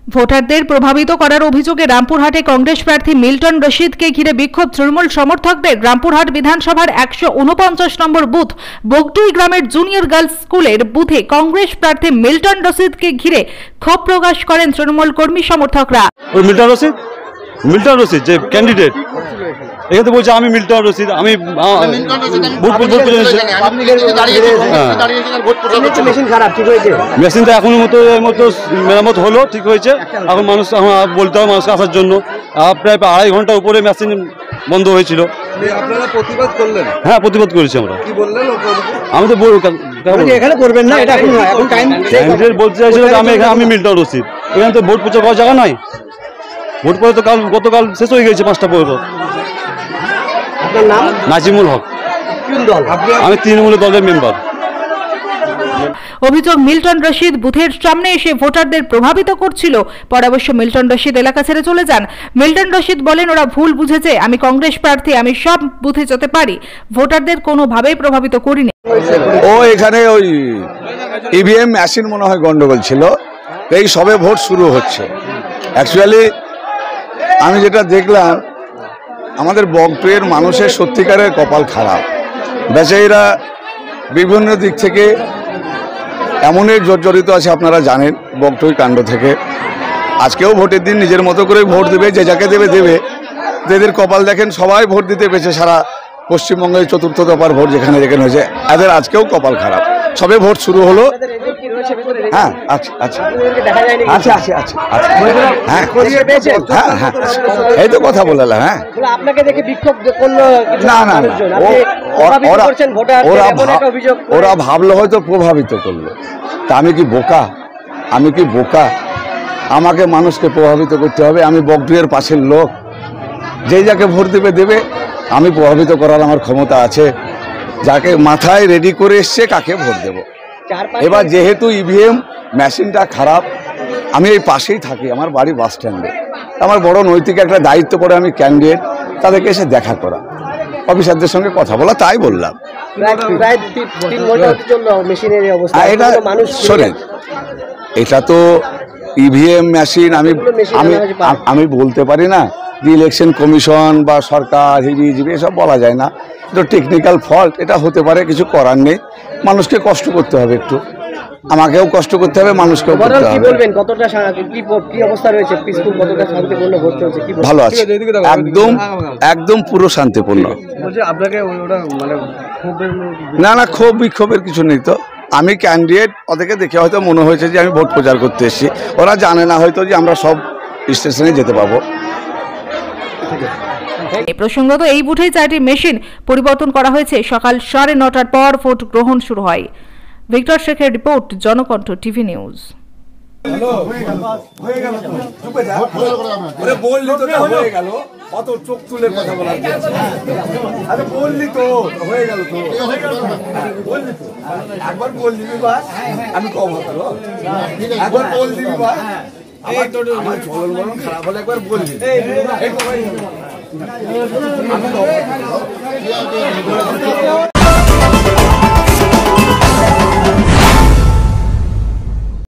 ভোটারদের প্রভাবিত করার অভিযোগে রামপুরহাটে কংগ্রেস প্রার্থী মিল্টন রশিদকে ঘিরে বিক্ষোভ তৃণমূল সমর্থকদের। রামপুরহাট বিধানসভার 149 নম্বর বুথ বগটুই গ্রামের জুনিয়র গার্লস স্কুলের বুথে কংগ্রেস প্রার্থী মিল্টন রশিদকে ঘিরে ক্ষোভ প্রকাশ করেন তৃণমূল কর্মী সমর্থকরা। মিল্টন রশিদ যে ক্যান্ডিডেট, এখানে বলছে আমি মিল্টন রশিদ, আমি মেশিনটা এখনো মতো মেরামত হলো, ঠিক হয়েছে। এখন মানুষ বলতে হবে মানুষকে আসার জন্য। প্রায় 2.5 ঘন্টা উপরে মেশিন বন্ধ হয়েছিল। আপনারা প্রতিবাদ করলেন? হ্যাঁ, প্রতিবাদ করেছি আমরা। কি বললেন? আমি তো এখানে করবেন না, এটা এখন টাইম বলতে চাইছিল আমি মিল্টন রশিদ। এখানে তো ভোট প্রচার করার জায়গা নাই। ভোট পরে তো গতকাল শেষ হয়ে গেছে 5টা পর্যন্ত। আপনার নাম? নাজিমুল হক। কোন দল? আমি তৃণমূল দলের মেম্বার। অভিযোগ, মিল্টন রশিদ বুথের সামনে এসে ভোটারদের প্রভাবিত করছিল। পরে অবশ্য মিল্টন রশিদ এলাকা ছেড়ে চলে যান। মিল্টন রশিদ বলেন, ওরা ভুল বুঝেছে, আমি কংগ্রেস প্রার্থী, আমি সব বুথে যেতে পারি, ভোটারদের কোনোভাবেই প্রভাবিত করিনি। ও এখানে ওই ইভিএম মেশিন মনে হয় গন্ডগোল ছিল, এই সবে ভোট শুরু হচ্ছে। অ্যাকচুয়ালি আমি যেটা দেখলাম, আমাদের বগটুইয়ের মানুষের সত্যিকারের কপাল খারাপ। বেচারীরা বিভিন্ন দিক থেকে এমনই জর্জরিত আছে, আপনারা জানেন বগটুই কাণ্ড থেকে। আজকেও ভোটের দিন নিজের মতো করে ভোট দেবে, যে যাকে দেবে দেবে। এদের কপাল দেখেন, সবাই ভোট দিতে পেরেছে। সারা পশ্চিমবঙ্গের 4র্থ দফার ভোট যেখানে যেখানে হয়েছে, এদের আজকেও কপাল খারাপ। সবে ভোট শুরু হলো। হ্যাঁ, আচ্ছা আচ্ছা আচ্ছা আচ্ছা আচ্ছা হ্যাঁ হ্যাঁ হ্যাঁ, এই তো কথা বললাম। হ্যাঁ, আপনাকে দেখে বিক্ষোভ না না, ওরা ভাবলো হয়তো প্রভাবিত করলো। তা আমি কি বোকা? আমি কি বোকা? আমাকে মানুষকে প্রভাবিত করতে হবে। আমি বগটুইয়ের পাশের লোক, যেই যাকে ভোট দেবে দেবে। আমি প্রভাবিত করার আমার ক্ষমতা আছে। যাকে মাথায় রেডি করে এসছে কাকে ভোট দেব। এবার যেহেতু ইভিএম মেশিনটা খারাপ, আমি এই পাশেই থাকি, আমার বাড়ি বাস স্ট্যান্ডে। আমার বড় নৈতিক একটা দায়িত্ব পড়ে, আমি ক্যান্ডিডেট, তাদেরকে এসে দেখা করা, অফিসারদের সঙ্গে কথা বলা, তাই বললাম। এটা শোনেন, এটা তো ইভিএম মেশিন। আমি বলতে পারি না যে ইলেকশন কমিশন বা সরকার হিবিজিবি এসব বলা যায় না। এটা টেকনিক্যাল ফল্ট, এটা হতে পারে, কিছু করার নেই। মানুষকে কষ্ট করতে হবে, একটু আমাকেও কষ্ট করতে হবে, মানুষকেও করতে হবে। ভালো আছে, একদম একদম পুরো শান্তিপূর্ণ। না না, ক্ষোভ বিক্ষোভের কিছু নেই তো। আমি ক্যান্ডিডেট, ওদেরকে দেখে হয়তো মনে হয়েছে যে আমি ভোট প্রচার করতে এসেছি। ওরা জানে না হয়তো যে আমরা সব স্টেশনে যেতে পাবো। প্রসঙ্গত, এই বুথে 4টি মেশিন পরিবর্তন করা হয়েছে। সকাল 9:30টার পর ভোট গ্রহণ শুরু হয়। ভিক্টর শেখের রিপোর্ট, জনকণ্ঠ টিভি নিউজ। খারাপ হলে একবার বললি। আমি